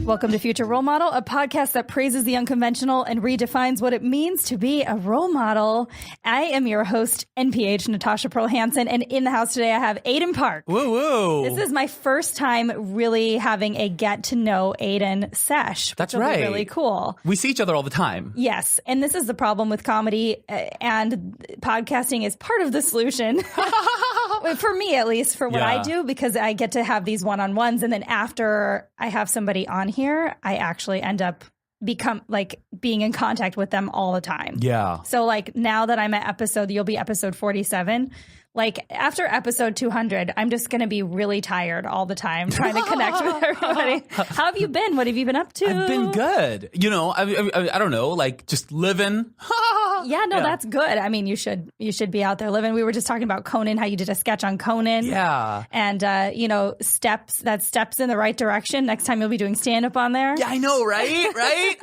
Welcome to Future Role Model, a podcast that praises the unconventional and redefines what it means to be a role model. I am your host, NPH, Natasha Pearl Hansen, and in the house today I have Aidan Park. Woo woo! This is my first time really having a get to know Aidan sesh. That's which will right. be really cool. We see each other all the time. Yes, and this is the problem with comedy, and podcasting is part of the solution. For me, at least, for what I do, because I get to have these one-on-ones, and then after I have somebody on here, I actually end up being in contact with them all the time. Yeah. So like now that I'm at you'll be episode 47. Like after episode 200, I'm just going to be really tired all the time trying to connect with everybody. How have you been? What have you been up to? I've been good. You know, I don't know, like just living. That's good. I mean, you should be out there living. We were just talking about Conan, how you did a sketch on Conan. Yeah. And, steps in the right direction. Next time you'll be doing stand-up on there. Yeah, I know, right? Right?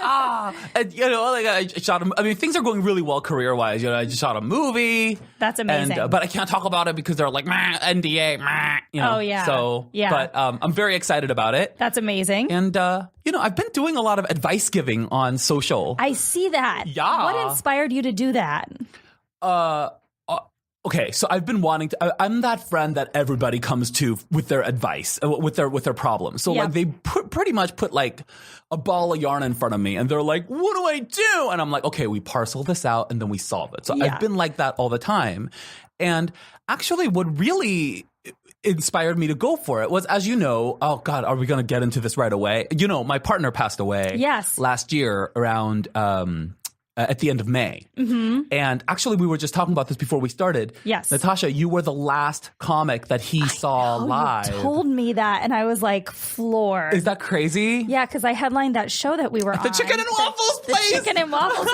And, I shot things are going really well career-wise. I just shot a movie. That's amazing. But I can't talk about it because they're like, NDA, Oh, yeah. So, yeah. But I'm very excited about it. That's amazing. And, I've been doing a lot of advice giving on social. I see that. Yeah. What inspired you to do that? Okay, so I've been wanting to. I'm that friend that everybody comes to with their advice, with their problems. So like they pretty much put like a ball of yarn in front of me, and they're like, "What do I do?" And I'm like, "Okay, we parcel this out, and then we solve it." So I've been like that all the time. And actually, what really inspired me to go for it was, as you know, oh God, are we going to get into this right away? My partner passed away. Yes. Last year around. At the end of May. Mm-hmm. And actually, we were just talking about this before we started. Yes. Natasha, you were the last comic that he saw live. You told me that, and I was like floored. Is that crazy? Yeah, because I headlined that show that we were on. The Chicken and Waffles place! The Chicken and Waffles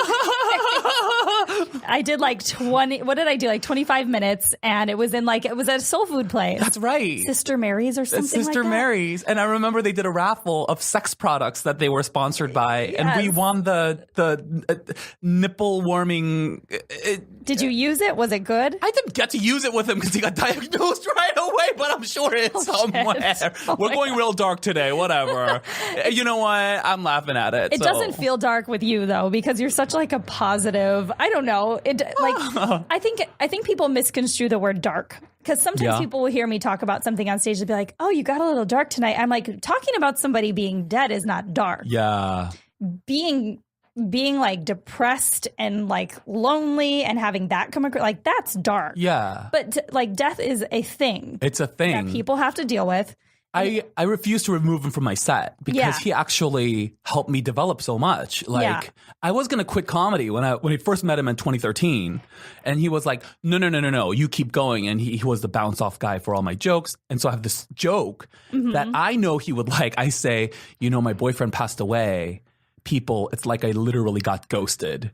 I did like 20, what did I do? Like 25 minutes, and it was at a soul food place. That's right. Sister Mary's or something like that. Sister Mary's. And I remember they did a raffle of sex products that they were sponsored by, and we won the nipple warming. Did you use it? Was it good? I didn't get to use it with him because he got diagnosed right away, but I'm sure it's somewhere. We're going real dark today. Whatever. You know what? I'm laughing at it. It doesn't feel dark with you though, because you're such like a positive. I don't know. I think people misconstrue the word dark. Because sometimes people will hear me talk about something on stage and be like, "Oh, you got a little dark tonight." I'm like, talking about somebody being dead is not dark. Yeah. Being like depressed and like lonely and having that come across, like that's dark. Yeah. But like death is a thing. It's a thing that people have to deal with. I refuse to remove him from my set because he actually helped me develop so much. Like I was going to quit comedy when I first met him in 2013, and he was like, no, you keep going. And he was the bounce off guy for all my jokes. And so I have this joke that I know he would like. I say, my boyfriend passed away. People, it's like I literally got ghosted.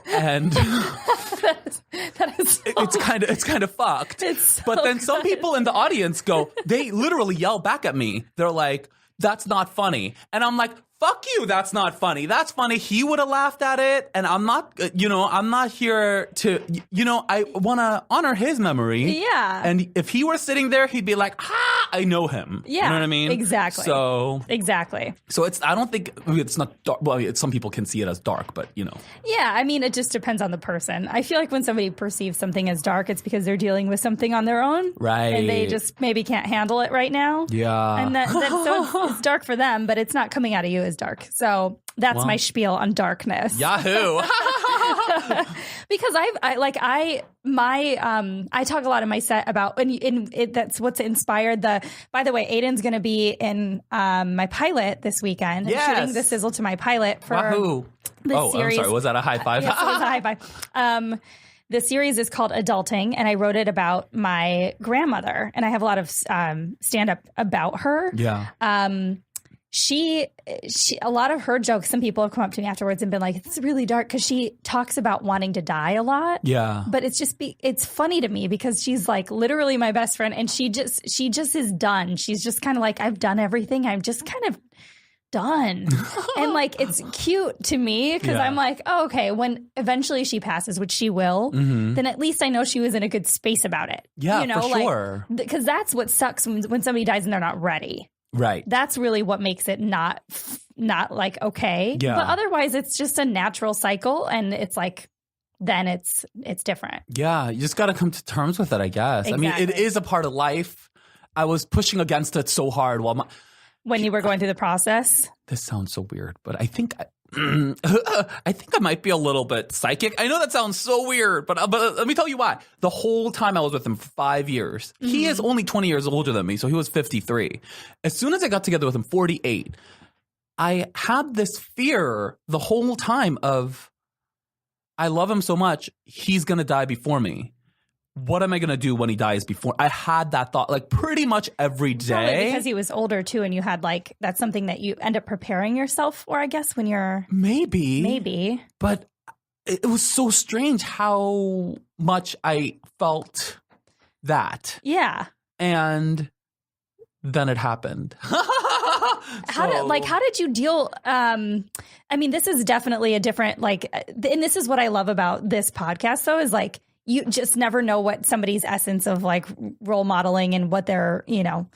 And that is it's kind of fucked. But then some people in the audience they literally yell back at me. They're like, "That's not funny." And I'm like, "Fuck you, that's not funny. That's funny." He would have laughed at it, and I'm not, I'm not here to, I want to honor his memory. Yeah. And if he were sitting there, he'd be like, I know him. Yeah. You know what I mean? Exactly. So I don't think it's not dark. Well, some people can see it as dark, but Yeah, I mean, it just depends on the person. I feel like when somebody perceives something as dark, it's because they're dealing with something on their own. Right. And they just maybe can't handle it right now. Yeah. And so it's dark for them, but it's not coming out of you as dark. So that's my spiel on darkness. Yahoo! Because I talk a lot in my set about that's what's inspired by the way, Aidan's going to be in my pilot this weekend. Yes. I'm shooting the sizzle to my pilot for Wahoo! the series. I'm sorry. Was that a high five? Yes, it was a high five. The series is called Adulting, and I wrote it about my grandmother, and I have a lot of stand-up about her. Yeah. She a lot of her jokes, some people have come up to me afterwards and been like, "It's really dark," because she talks about wanting to die a lot. Yeah. But it's funny to me because she's like literally my best friend, and she just is done. She's just kind of like, "I've done everything. I'm just kind of done." And like, it's cute to me because I'm like, oh, okay, when eventually she passes, which she will, then at least I know she was in a good space about it. Yeah, for sure. Because that's what sucks when somebody dies and they're not ready. Right. That's really what makes it not not like okay. Yeah. But otherwise it's just a natural cycle, and it's like then it's different. Yeah, you just got to come to terms with it, I guess. Exactly. I mean, it is a part of life. I was pushing against it so hard when you were going through the process. This sounds so weird, but I think I think I might be a little bit psychic. I know that sounds so weird, but let me tell you why. The whole time I was with him for 5 years, he is only 20 years older than me, so he was 53. As soon as I got together with him, 48, I had this fear the whole time of, I love him so much, he's going to die before me. What am I going to do when he dies before? I had that thought like pretty much every day. Probably because he was older too, and you had like, that's something that you end up preparing yourself for, I guess, when you're... Maybe. But it was so strange how much I felt that. Yeah. And then it happened. How did you deal? I mean, this is definitely a different, like, and this is what I love about this podcast though, is like, you just never know what somebody's essence of like role modeling and what they're, you know,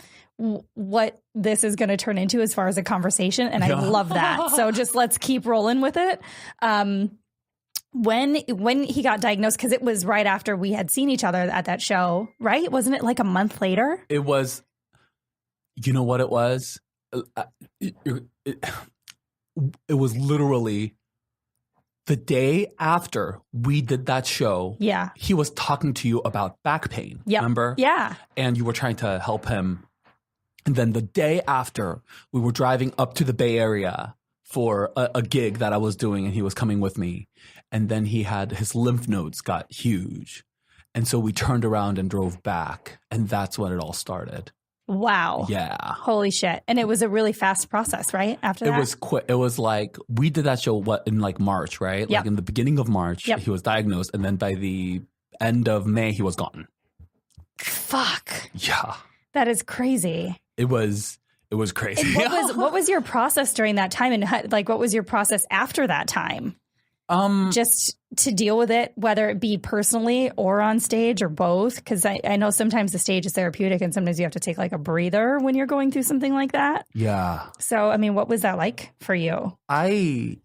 what this is going to turn into as far as a conversation. And I love that. So just let's keep rolling with it. When he got diagnosed, because it was right after we had seen each other at that show, right? Wasn't it like a month later? It was, you know what it was? It was literally the day after we did that show. Yeah. He was talking to you about back pain. Yep. Remember? Yeah. And you were trying to help him. And then the day after, we were driving up to the Bay Area for a gig that I was doing, and he was coming with me. And then his lymph nodes got huge. And so we turned around and drove back. And that's when it all started. Wow. Yeah. Holy shit. And it was a really fast process, right? After that? It was quick. It was like, we did that show in like March, right? Yep. Like in the beginning of March, he was diagnosed. And then by the end of May, he was gone. Fuck. Yeah. That is crazy. It was crazy. And what was your process during that time? And like, what was your process after that time? Just to deal with it, whether it be personally or on stage or both. Because I know sometimes the stage is therapeutic and sometimes you have to take like a breather when you're going through something like that. Yeah. So, I mean, what was that like for you? It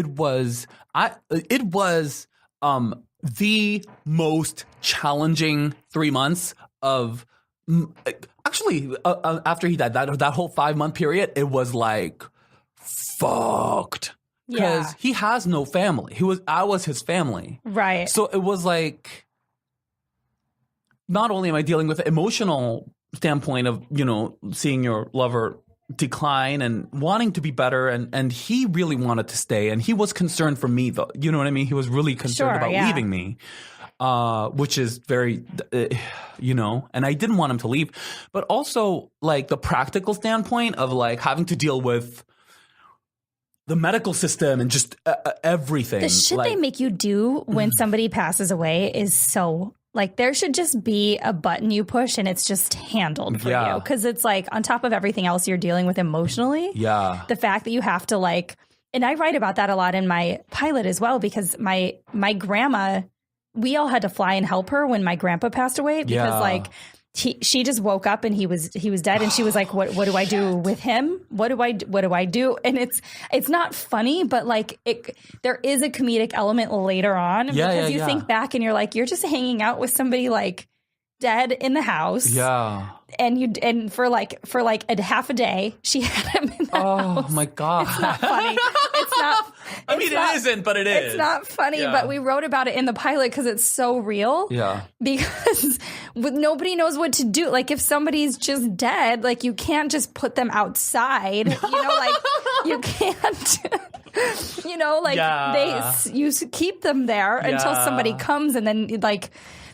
was the most challenging 3 months of, actually, after he died, that whole 5-month period, it was like fucked. Because he has no family. I was his family. Right. So it was like, not only am I dealing with the emotional standpoint of, you know, seeing your lover decline and wanting to be better, and he really wanted to stay, and he was concerned for me, though. You know what I mean? He was really concerned about leaving me, which is very, you know, and I didn't want him to leave. But also, like, the practical standpoint of, like, having to deal with the medical system and just everything. The shit they make you do when somebody passes away is so, like, there should just be a button you push and it's just handled for you. Because it's like, on top of everything else you're dealing with emotionally. Yeah. The fact that you have to, like, and I write about that a lot in my pilot as well, because my grandma, we all had to fly and help her when my grandpa passed away, because like, she just woke up and he was dead, and she was like, what do I do with him? What do I do? And it's not funny, but like there is a comedic element later on, because you think back and you're like, you're just hanging out with somebody like dead in the house. Yeah. And for like a half a day, she had him in the house. Oh my God. It's not funny. It isn't, but it is. It's not funny, but we wrote about it in the pilot because it's so real. Yeah. Because nobody knows what to do. Like, if somebody's just dead, like, you can't just put them outside. You know, like, you can't, you know, like, you keep them there until somebody comes, and then, like,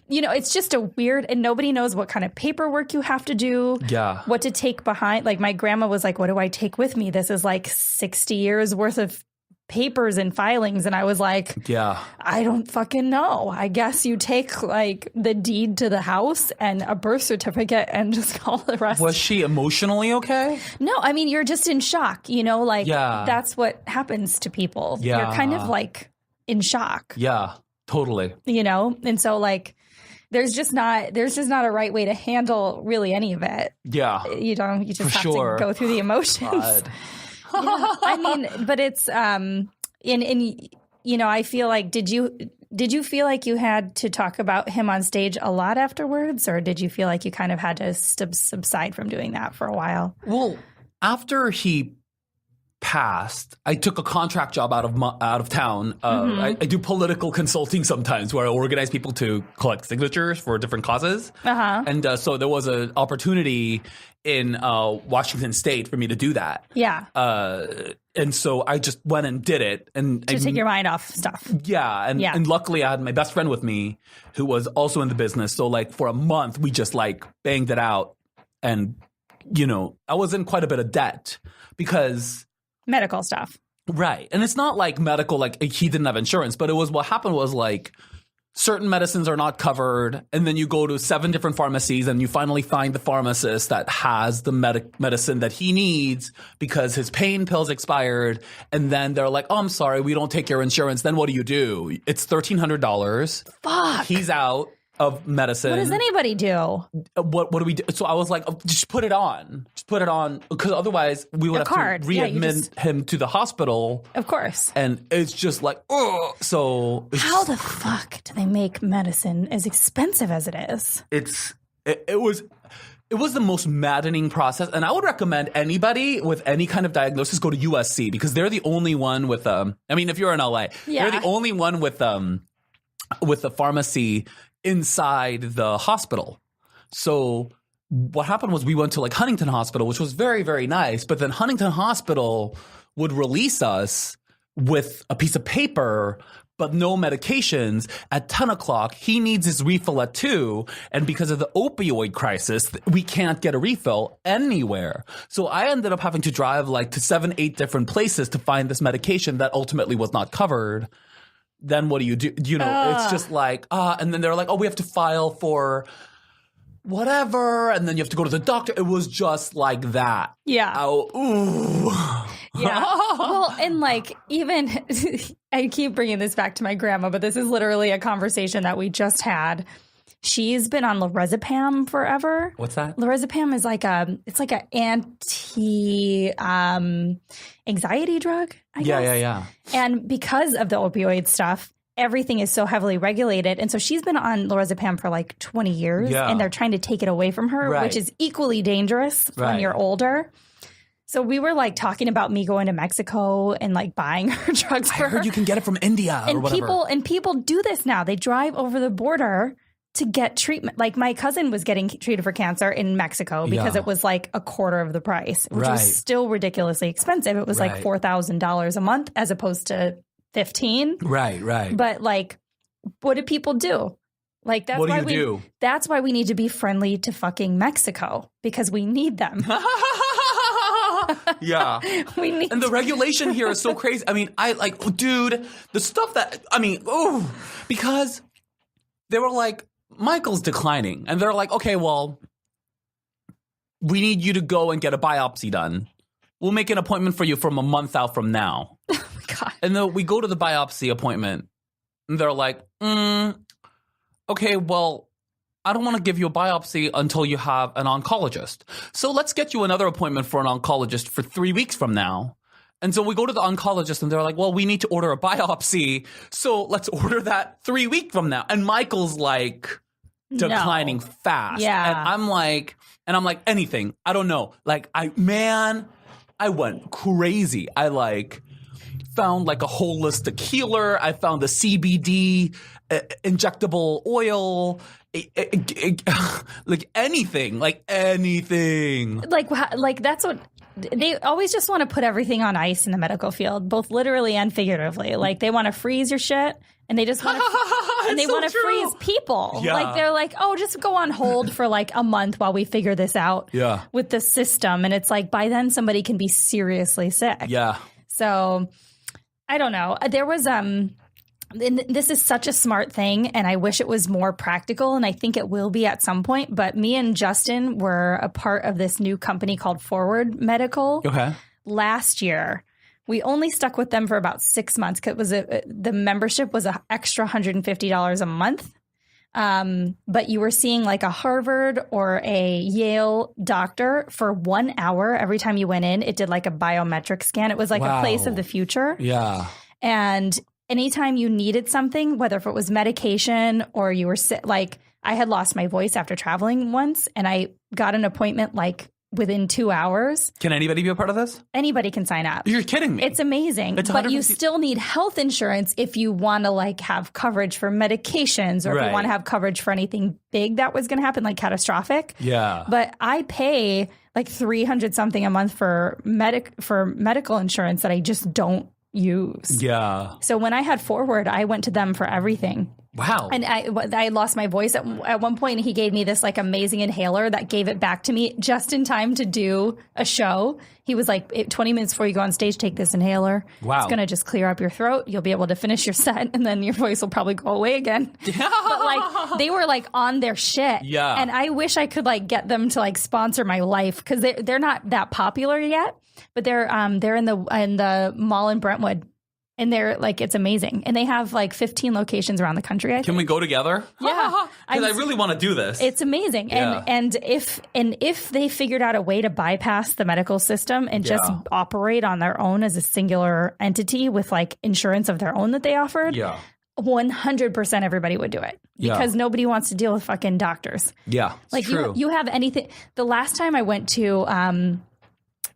you know, it's just a weird, and nobody knows what kind of paperwork you have to do. Yeah. What to take behind. Like, my grandma was like, what do I take with me? This is like 60 years worth of papers and filings. And I was like, I don't fucking know. I guess you take like the deed to the house and a birth certificate and just call the rest. Was she emotionally okay? No, I mean, you're just in shock, you know, like that's what happens to people. Yeah. You're kind of like in shock. Yeah, totally. You know? And so like, there's just not a right way to handle really any of it. Yeah. You just have to go through the emotions. God. I mean, but it's I feel like did you feel like you had to talk about him on stage a lot afterwards, or did you feel like you kind of had to subside from doing that for a while? Well, after he passed, I took a contract job out of town. I do political consulting sometimes, where I organize people to collect signatures for different causes. And so there was an opportunity in Washington State for me to do that. Yeah. And so I just went and did it. And to take your mind off stuff. Yeah. And luckily I had my best friend with me who was also in the business. So like for a month, we just like banged it out. And, I was in quite a bit of debt because... medical stuff. Right. And it's not like medical, like he didn't have insurance, but what happened was like certain medicines are not covered. And then you go to 7 different pharmacies and you finally find the pharmacist that has the medicine that he needs because his pain pills expired. And then they're like, oh, I'm sorry, we don't take your insurance. Then what do? It's $1,300. Fuck. He's out of medicine. What does anybody do? What do we do? So I was like, oh, just put it on. Just put it on. Because otherwise we would have to readmit him to the hospital. Of course. And it's just like, oh. So how the fuck do they make medicine as expensive as it is? It was the most maddening process. And I would recommend anybody with any kind of diagnosis go to USC because they're the only one with, if you're in LA, they're the only one with the pharmacy inside the hospital. So what happened was we went to like Huntington Hospital, which was very, very nice. But then Huntington Hospital would release us with a piece of paper, but no medications at 10 o'clock. He needs his refill at 2. And because of the opioid crisis, we can't get a refill anywhere. So I ended up having to drive like to 7, 8 different places to find this medication that ultimately was not covered. Then what do? It's just like, and then they're like, oh, we have to file for whatever. And then you have to go to the doctor. It was just like that. Yeah. Oh, ooh. Yeah. Well, and like even, I keep bringing this back to my grandma, but this is literally a conversation that we just had. She's been on lorazepam forever. What's that? Lorazepam is like an anti anxiety drug, I guess. Yeah. And because of the opioid stuff, everything is so heavily regulated. And so she's been on lorazepam for like 20 years and they're trying to take it away from her, which is equally dangerous when you're older. So we were like talking about me going to Mexico and like buying her drugs for her. I heard you can get it from India or whatever. People do this now. They drive over the border to get treatment. Like my cousin was getting treated for cancer in Mexico because it was like a quarter of the price, which was still ridiculously expensive. It was like $4,000 a month as opposed to $15,000. Right. But like, what do people do? Like that's That's why we need to be friendly to fucking Mexico because we need them. Yeah. And the regulation here is so crazy. I mean, dude, the stuff that, because they were like, Michael's declining. And they're like, okay, well, we need you to go and get a biopsy done. We'll make an appointment for you from a month out from now. Oh my God. And then we go to the biopsy appointment. And they're like, okay, well, I don't want to give you a biopsy until you have an oncologist. So let's get you another appointment for an oncologist for 3 weeks from now. And so we go to the oncologist and they're like, well, we need to order a biopsy. So let's order that 3 weeks from now. And Michael's like declining fast. Yeah. And I'm like, anything. I don't know. Like, I went crazy. I like found like a holistic healer. I found the CBD injectable oil. Like anything. Like that's what they always just want to put everything on ice in the medical field, both literally and figuratively. Like they want to freeze your shit and they just want to freeze people. Yeah. Like they're like, oh, just go on hold for like a month while we figure this out with the system. And it's like by then somebody can be seriously sick. Yeah. So I don't know. There was this is such a smart thing, and I wish it was more practical, and I think it will be at some point. But me and Justin were a part of this new company called Forward Medical last year. We only stuck with them for about 6 months because the membership was an extra $150 a month. but you were seeing like a Harvard or a Yale doctor for 1 hour every time you went in. It did like a biometric scan. It was like a place of the future. Yeah. And anytime you needed something, whether if it was medication or you were like, I had lost my voice after traveling once, and I got an appointment like within 2 hours. Can anybody be a part of this? Anybody can sign up. You're kidding me. It's amazing. But you still need health insurance if you want to like have coverage for medications, or if you want to have coverage for anything big that was going to happen, like catastrophic. Yeah. But I pay like $300 something a month for medical insurance that I just don't use. Yeah. So when I had Forward, I went to them for everything. Wow. And I lost my voice at one point. He gave me this like amazing inhaler that gave it back to me just in time to do a show. He was like, 20 minutes before you go on stage, take this inhaler. Wow. It's going to just clear up your throat. You'll be able to finish your set, and then your voice will probably go away again. Yeah. But like they were like on their shit. Yeah. And I wish I could like get them to like sponsor my life, because they're not that popular yet, but they're in the mall in Brentwood. And they're like, it's amazing. And they have like 15 locations around the country, I think. Can we go together? Yeah. Because I really want to do this. It's amazing. Yeah. And if they figured out a way to bypass the medical system and just operate on their own as a singular entity with like insurance of their own that they offered, 100% everybody would do it. Because nobody wants to deal with fucking doctors. Yeah. Like true. You have anything. The last time I went to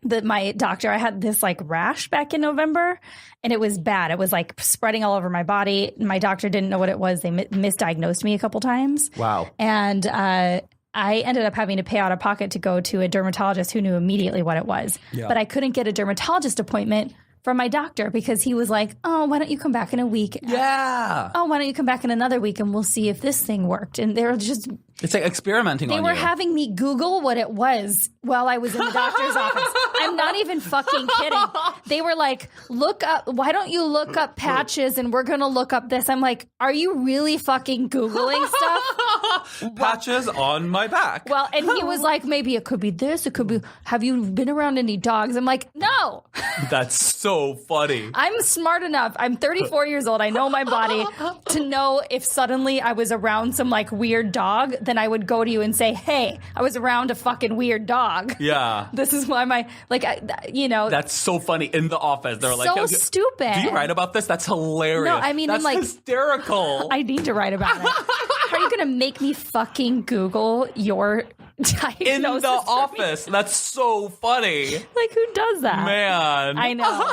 my doctor, I had this like rash back in November, and it was bad. It was like spreading all over my body. My doctor didn't know what it was. They misdiagnosed me a couple times. Wow. And I ended up having to pay out of pocket to go to a dermatologist who knew immediately what it was. Yeah. But I couldn't get a dermatologist appointment from my doctor because he was like, oh, why don't you come back in a week? Yeah. Oh, why don't you come back in another week and we'll see if this thing worked. And they're just... It's like experimenting on you. They were having me Google what it was while I was in the doctor's office. I'm not even fucking kidding. They were like, look up, why don't you look up patches and we're going to look up this. I'm like, are you really fucking Googling stuff? Patches on my back. Well, and he was like, maybe it could be this. It could be, have you been around any dogs? I'm like, no. That's so funny. I'm smart enough. I'm 34 years old. I know my body to know if suddenly I was around some like weird dog, then I would go to you and say, hey, I was around a fucking weird dog. Yeah. This is why That's so funny. In the office, they're like, so stupid. Do you write about this? That's hilarious. No, I mean, that's like, hysterical. I need to write about it. How are you going to make me fucking Google your diagnosis in the office? That's so funny. Like, who does that? Man. I know.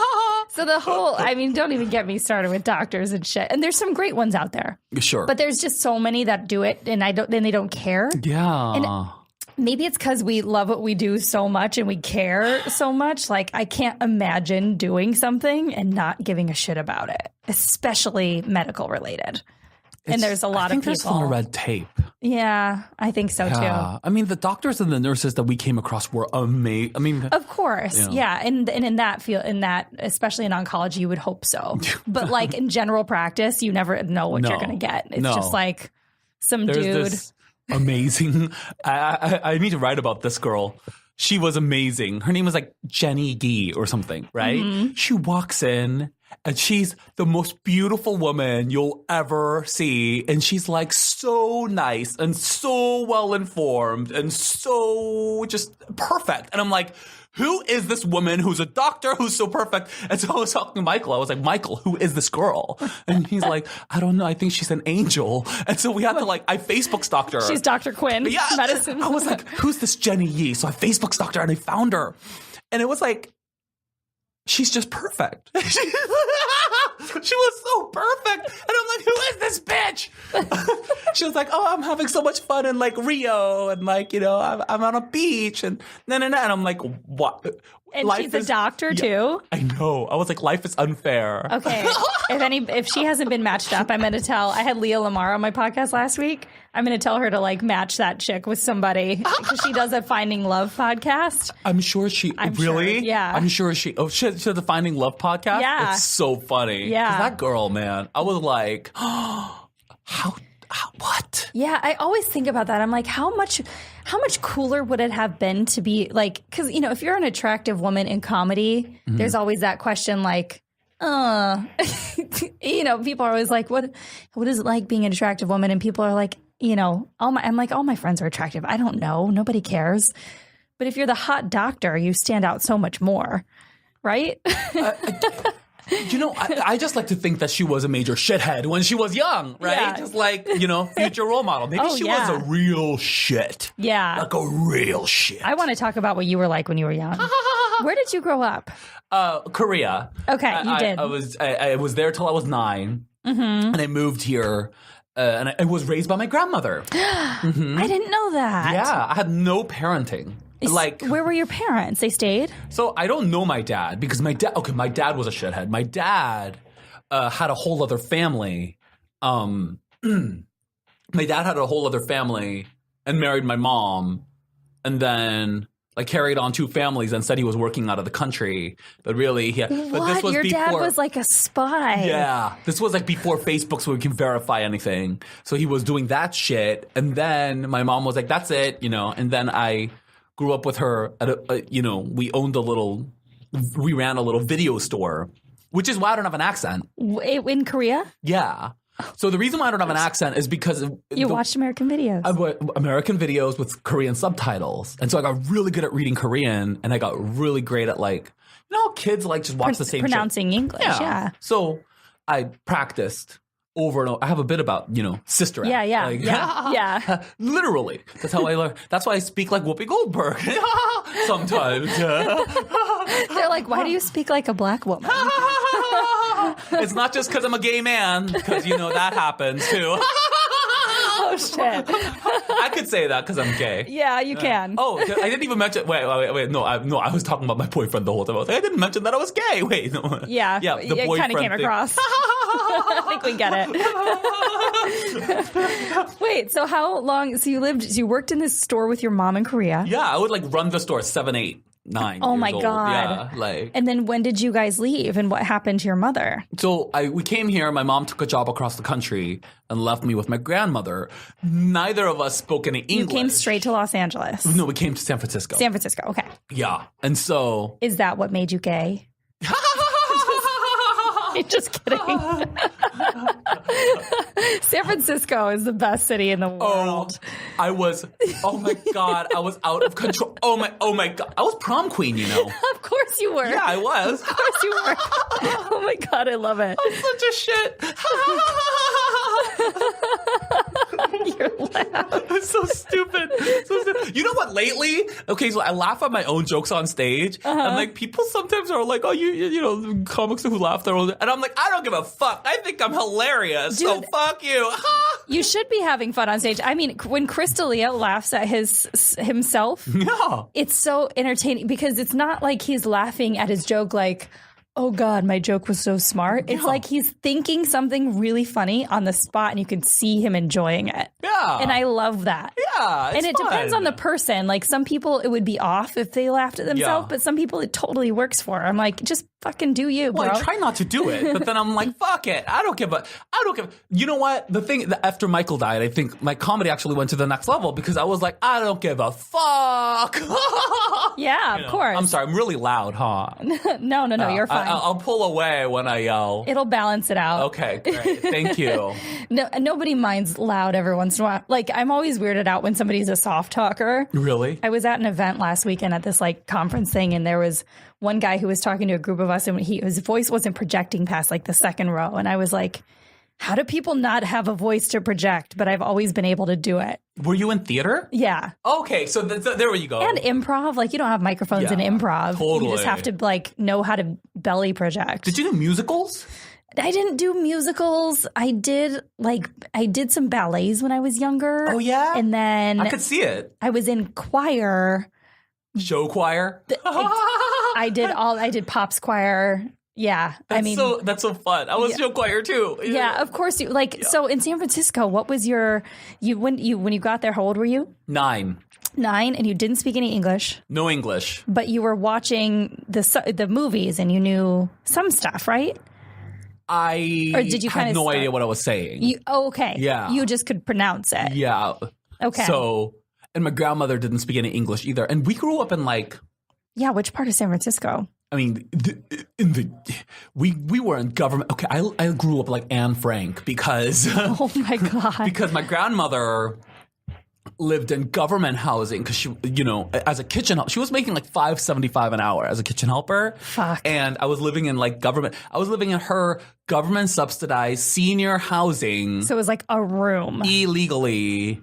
So don't even get me started with doctors and shit. And there's some great ones out there. Sure. But there's just so many that do it and they don't care. Yeah. And maybe it's because we love what we do so much and we care so much. Like, I can't imagine doing something and not giving a shit about it, especially medical related. And there's a lot of people. I think there's some red tape. Yeah, I think so too. I mean, the doctors and the nurses that we came across were amazing. I mean, of course, yeah. And in that field, especially in oncology, you would hope so. But like in general practice, you never know what you're going to get. It's just like some dude. This amazing. I need to write about this girl. She was amazing. Her name was like Jenny D or something, right? Mm-hmm. She walks in. And she's the most beautiful woman you'll ever see. And she's like so nice and so well informed and so just perfect. And I'm like, who is this woman who's a doctor who's so perfect? And so I was talking to Michael. I was like, Michael, who is this girl? And he's like, I don't know. I think she's an angel. And so we had to I Facebook stalked her. She's Dr. Quinn. Yeah. Medicine. I was like, who's this Jenny Yee? So I Facebook stalked her and I found her. And it was like, she's just perfect. She was so perfect. And I'm like, who is this bitch? She was like, oh, I'm having so much fun in like Rio. And like, I'm on a beach. And And I'm like, what? And she's a doctor too? I know. I was like, life is unfair. Okay. If she hasn't been matched up, I'm going to tell. I had Leah Lamar on my podcast last week. I'm going to tell her to like match that chick with somebody because she does a Finding Love podcast. I'm sure she really? Sure, yeah. I'm sure she has the Finding Love podcast. Yeah. It's so funny. Yeah. That girl, man. I was like, what? Yeah, I always think about that. I'm like, how much cooler would it have been to be like, because, if you're an attractive woman in comedy, there's always that question like, people are always like, what is it like being an attractive woman? And people are like, all my friends are attractive. I don't know. Nobody cares. But if you're the hot doctor, you stand out so much more, right? I just like to think that she was a major shithead when she was young, right? Yeah. Just like, future role model. Maybe she was a real shit. Yeah. Like a real shit. I want to talk about what you were like when you were young. Where did you grow up? Korea. Okay, you did. I was there till I was 9. Mm-hmm. And I moved here. And I was raised by my grandmother. Mm-hmm. I didn't know that. Yeah, I had no parenting. Where were your parents? They stayed? So I don't know my dad because my dad was a shithead. My dad had a whole other family. My dad had a whole other family and married my mom, and then carried on 2 families and said he was working out of the country. But really, but this was Your before, dad was like a spy. Yeah, this was before Facebook, so we can verify anything. So he was doing that shit, and then my mom was like, "That's it," And then I grew up with her at we ran a little video store, which is why I don't have an accent. In Korea? Yeah. So the reason why I don't have an accent is because you watched American videos. American videos with Korean subtitles. And so I got really good at reading Korean, and I got really great at kids just watch the same pronouncing shit. English, yeah. So I practiced over and over. I have a bit about, Sister Act. Yeah. Literally. That's how I learn. That's why I speak like Whoopi Goldberg sometimes. They're like, why do you speak like a black woman? It's not just because I'm a gay man, because, that happens too. Oh, shit. I could say that because I'm gay. Yeah, you can. Oh, I didn't even mention. Wait. No, I was talking about my boyfriend the whole time. I didn't mention that I was gay. Wait. No. Yeah. The it kind of came across. I think we get it. Wait, so how long? So you worked in this store with your mom in Korea? Yeah, I would run the store 7, 8, 9. Oh my years God. Old. Yeah, and then when did you guys leave, and what happened to your mother? So we came here. My mom took a job across the country and left me with my grandmother. Neither of us spoke any English. You came straight to Los Angeles. No, we came to San Francisco. San Francisco, okay. Yeah, and so is that what made you gay? Just kidding. San Francisco is the best city in the world. Oh my God, I was out of control. Oh my God. I was prom queen, Of course you were. Yeah, I was. Of course you were. Oh my God, I love it. I'm such a shit. You're loud. It's so stupid. You know what, lately? Okay, so I laugh at my own jokes on stage. And people sometimes are like, oh, you comics who laugh their own. And I'm like, I don't give a fuck. I think I'm hilarious. Dude, so fuck you. You should be having fun on stage. I mean, when Chris D'Elia laughs at himself, it's so entertaining because it's not like he's laughing at his joke like, oh God, my joke was so smart. It's like he's thinking something really funny on the spot and you can see him enjoying it. Yeah. And I love that. Yeah. And it depends on the person. Some people, it would be off if they laughed at themselves, but some people it totally works for. I'm like, just fucking do you, bro. Well, I try not to do it, but then I'm like, fuck it. I don't give a. You know what? The thing, after Michael died, I think my comedy actually went to the next level because I was like, I don't give a fuck. Yeah, of course. I'm sorry. I'm really loud, huh? No, you're fine. I'll pull away when I yell. It'll balance it out. Okay, great. Thank you. No, nobody minds loud every once in a while. I'm always weirded out when somebody's a soft talker. Really? I was at an event last weekend at this conference thing, and there was one guy who was talking to a group of us, and his voice wasn't projecting past the second row, and I was like, how do people not have a voice to project? But I've always been able to do it. Were you in theater? Yeah. Okay, so there you go. And improv, you don't have microphones in improv. Totally. You just have to know how to belly project. Did you do musicals? I didn't do musicals. I did some ballets when I was younger. Oh yeah? And then I could see it. I was in choir. Show choir? I did Pops choir. Yeah. That's so fun. I was show choir too. Yeah, of course you so in San Francisco, what was when you got there, how old were you? 9. 9, and you didn't speak any English. No English. But you were watching the movies and you knew some stuff, right? Or did you have no idea what I was saying. Okay. Yeah. You just could pronounce it. Yeah. Okay. So, and my grandmother didn't speak any English either. And we grew up in yeah, which part of San Francisco? I mean, we were in government. Okay, I grew up like Anne Frank because Oh my God. because my grandmother lived in government housing because she, as a kitchen helper, she was making like $5.75 an hour as a kitchen helper. Fuck. And I was living in like government. I was living in her government subsidized senior housing. So it was like a room. Illegally.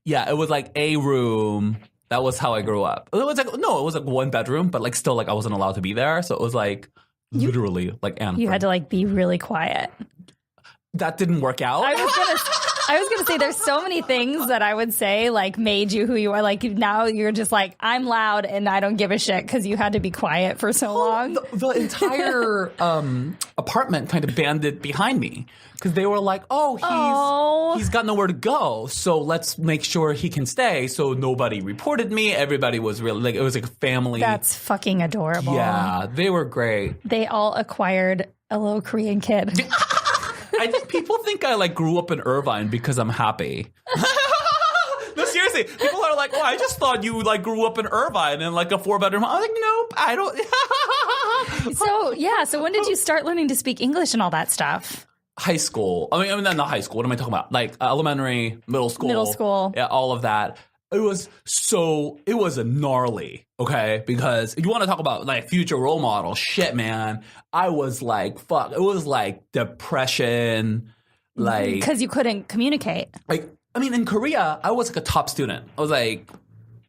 Yeah, it was like a room. That was how I grew up. It was like one bedroom, but like still like I wasn't allowed to be there. So it was like literally like Anne. You had to like be really quiet. That didn't work out. I was gonna say there's so many things that I would say like made you who you are. Like now you're just like, I'm loud and I don't give a shit because you had to be quiet for so long. The entire apartment kind of banded behind me because they were like, he's got nowhere to go, so let's make sure he can stay. So nobody reported me. Everybody was really like, it was like a family. That's fucking adorable. Yeah, they were great. They all acquired a little Korean kid. I think people think I like grew up in Irvine because I'm happy. No, seriously. People are like, I just thought you like grew up in Irvine in like a 4-bedroom. I'm like, nope, I don't. So when did you start learning to speak English and all that stuff? High school. I mean, not high school. What am I talking about? Like elementary, middle school. Middle school. Yeah, all of that. It was a gnarly, okay? Because you want to talk about like future role model shit, man. I was like, fuck. It was like depression, like because you couldn't communicate. Like, I mean, in Korea, I was like a top student. I was like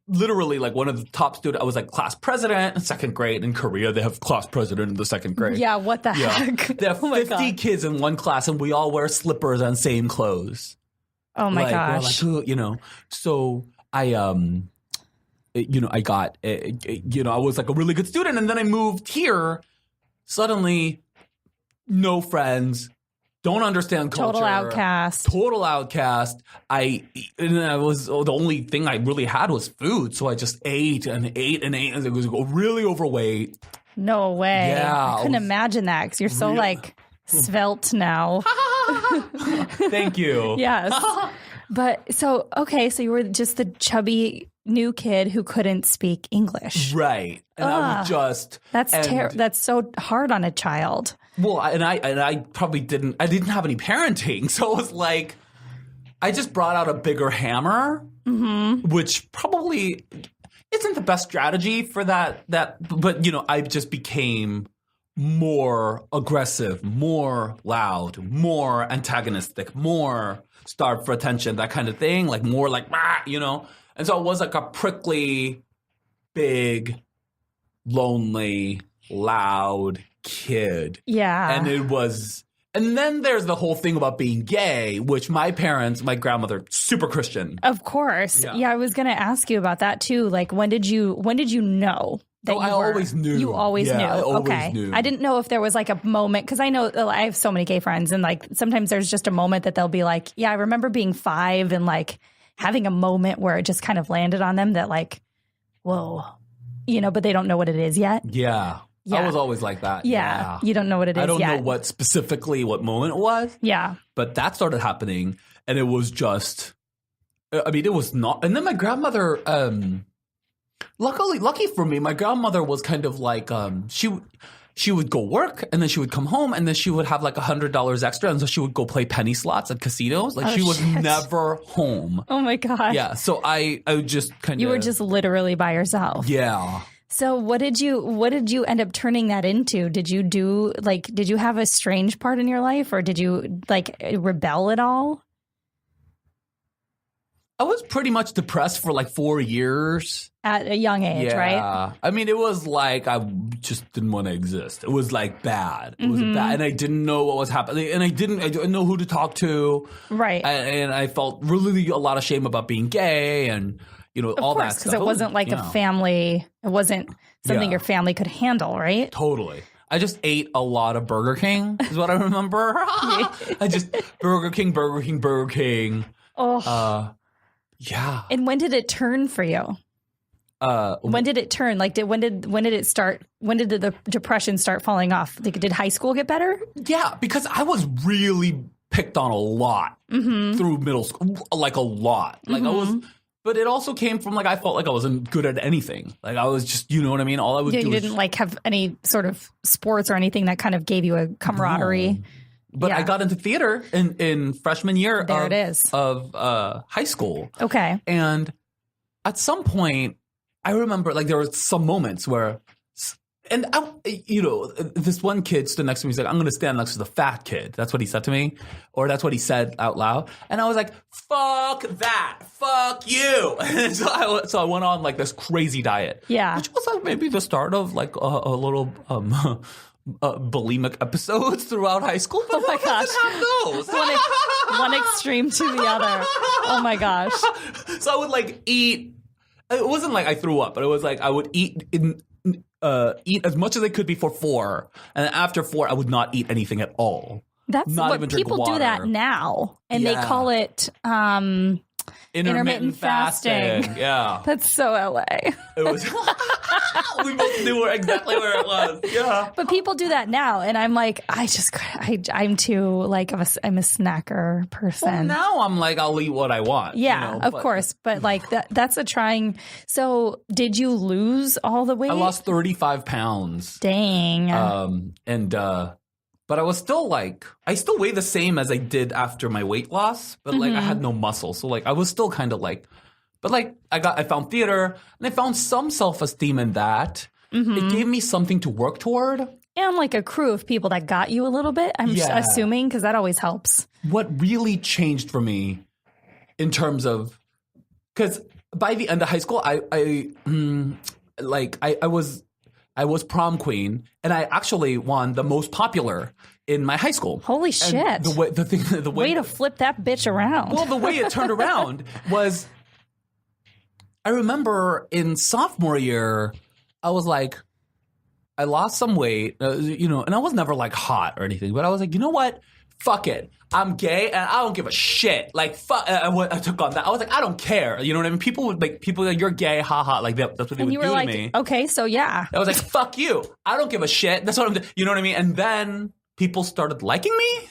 literally like one of the top students. I was like class president in second grade. In Korea, they have class president in the second grade. Yeah, what the heck? They have 50 kids in one class, and we all wear slippers and same clothes. Oh my gosh! We're like, so. I got, I was like a really good student, and then I moved here. Suddenly, no friends, don't understand culture. Total outcast. I was the only thing I really had was food, so I just ate and ate and ate, and it was really overweight. No way. Yeah, I couldn't imagine that because you're so like svelte now. Thank you. Yes. But so you were just the chubby new kid who couldn't speak English. Right. And I was just... That's so hard on a child. Well, and I probably didn't have any parenting. So it was like, I just brought out a bigger hammer, which probably isn't the best strategy for that. But, I just became more aggressive, more loud, more antagonistic, more... starved for attention, that kind of thing, like more like, and so it was like a prickly, big, lonely, loud kid. Yeah. And then there's the whole thing about being gay, which my grandmother, super Christian. Of course. Yeah, I was going to ask you about that too. Like, when did you know? I always knew. You always knew. I always knew. I didn't know if there was like a moment, because I know I have so many gay friends, and like sometimes there's just a moment that they'll be like, yeah, I remember being 5 and like having a moment where it just kind of landed on them that like, whoa, but they don't know what it is yet. Yeah. I was always like that. Yeah. You don't know what it is yet. I don't know what moment it was. Yeah. But that started happening, and it was just, it was not. And then my grandmother, lucky for me, my grandmother was kind of like, she would go work, and then she would come home, and then she would have like $100 extra, and so she would go play penny slots at casinos. Like she was never home. Oh my God. Yeah. So I would just kind of. You were just literally by yourself. Yeah. So what did you end up turning that into? Did you have a strange part in your life, or did you like rebel at all? I was pretty much depressed for like 4 years. At a young age, right? I mean, it was like I just didn't want to exist. It was like bad. It was bad. And I didn't know what was happening. And I didn't know who to talk to. Right. And I felt really a lot of shame about being gay and, all that stuff. Because it wasn't like a family. It wasn't something your family could handle, right? Totally. I just ate a lot of Burger King is what I remember. I just Burger King. Oh. Yeah. And when did it turn for you? When did it turn? Like, when did it start? When did the depression start falling off? Like, did high school get better? Yeah, because I was really picked on a lot through middle school, like a lot. Like I was But it also came from like I felt like I wasn't good at anything. Like I was just, you know what I mean? All I would do you didn't like have any sort of sports or anything that kind of gave you a camaraderie. No. But I got into theater in freshman year of high school. Okay. And at some point, I remember like there were some moments where, and this one kid stood next to me. He's like, I'm going to stand next to the fat kid. That's what he said to me. Or that's what he said out loud. And I was like, fuck that. Fuck you. And so I went on like this crazy diet. Yeah. Which was like maybe the start of like a little bulimic episodes throughout high school. But oh my gosh. Have those? one extreme to the other. Oh my gosh. So I would like eat. It wasn't like I threw up, but it was like I would eat as much as I could before 4, and then after 4, I would not eat anything at all. That's not what even drink people water. do that now, and they call it intermittent fasting. Yeah, that's so LA. It was. We both knew exactly where it was. Yeah, but people do that now, and I'm like, I'm too like I'm a snacker person. Well, now I'm like, I'll eat what I want. Yeah, of course, but like that's a trying. So, did you lose all the weight? I lost 35 pounds. Dang. But I was still like, I still weigh the same as I did after my weight loss, but like I had no muscle. So like I was still kind of like, but like I found theater and I found some self-esteem in that. It gave me something to work toward. And like a crew of people that got you a little bit, I'm assuming, because that always helps. What really changed for me in terms of, because by the end of high school, I was prom queen, and I actually won the most popular in my high school. Holy shit! And the way to flip that bitch around. Well, the way it turned around was, I remember in sophomore year, I was like, I lost some weight, and I was never like hot or anything, but I was like, you know what? Fuck it. I'm gay and I don't give a shit. Like, fuck. I took on that. I was like, I don't care. You know what I mean? People would like, you're gay, haha. Like, that's what they would do to me. Okay, so yeah. I was like, fuck you. I don't give a shit. That's what I'm doing. You know what I mean? And then people started liking me.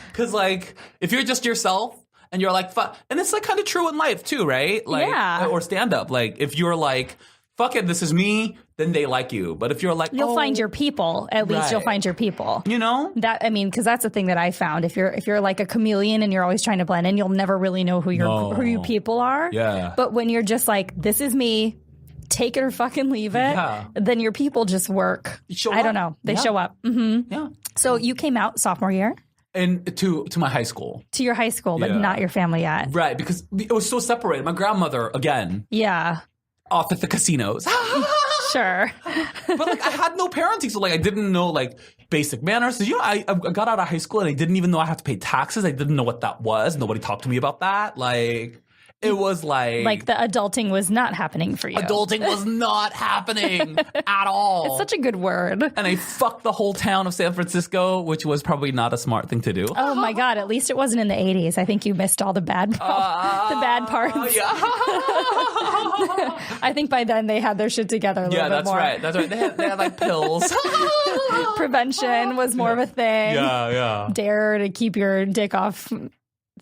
Because, like, if you're just yourself and you're like, fuck. And it's like kind of true in life too, right? Like, or stand up. Like, if you're like, fuck it, this is me, then they like you. But if you're like, you'll find your people. At least you'll find your people. You know that. I mean, because that's the thing that I found. If you're like a chameleon and you're always trying to blend in, you'll never really know who your people are. Yeah. But when you're just like, this is me, take it or fucking leave it. Yeah. Then your people just work. I don't know. They show up. Mm-hmm. Yeah. So you came out sophomore year. And to my high school. To your high school, but not your family yet. Right, because it was so separated. My grandmother, again. Yeah. Off at the casinos. Sure. But like I had no parenting, so like I didn't know like basic manners. So, I got out of high school and I didn't even know I had to pay taxes. I didn't know what that was. Nobody talked to me about that. Like it was like the adulting was not happening for you. Adulting was not happening at all. It's such a good word. And I fucked the whole town of San Francisco, which was probably not a smart thing to do. Oh my God! At least it wasn't in the 80s. I think you missed all the bad parts. Yeah. I think by then they had their shit together a little bit more. That's right. They had like pills. Prevention was more of a thing. Yeah. Dare to keep your dick off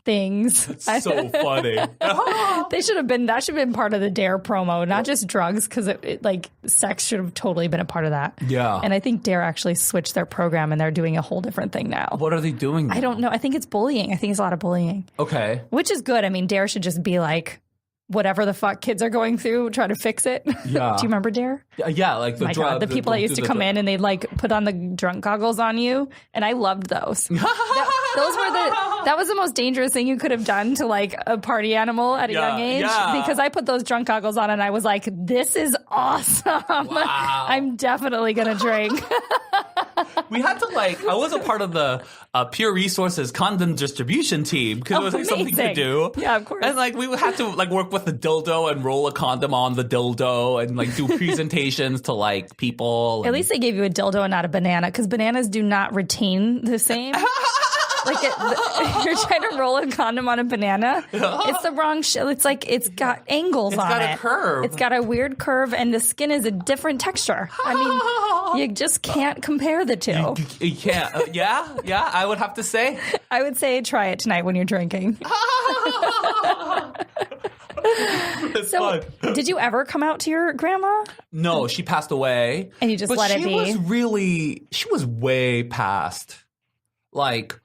things. It's so funny. That should have been part of the Dare promo, not just drugs, because it like sex should have totally been a part of that. Yeah. And I think Dare actually switched their program and they're doing a whole different thing now. What are they doing now? I don't know. I think it's bullying. I think it's a lot of bullying. Okay. Which is good. I mean, Dare should just be like, whatever the fuck kids are going through, try to fix it. Yeah. Do you remember Dare? Yeah, like the drug. The people that used to come in and they'd like put on the drunk goggles on you, and I loved those. That was the most dangerous thing you could have done to like a party animal at a young age, because I put those drunk goggles on and I was like, this is awesome. Wow. I'm definitely gonna drink. We had to I was a part of the Pure Resources condom distribution team because it was like something to do. Yeah, of course. And like we had to like work with the dildo and roll a condom on the dildo and like do presentations to like people. At least they gave you a dildo and not a banana, because bananas do not retain the same. Like you're trying to roll a condom on a banana. It's the wrong shit. It's like it's got angles on it. It's got a curve. It's got a weird curve, and the skin is a different texture. I mean, you just can't compare the two. You can't. Yeah. I would have to say. I would say try it tonight when you're drinking. So, did you ever come out to your grandma? No, she passed away. And you just let it be? She was way past. Like,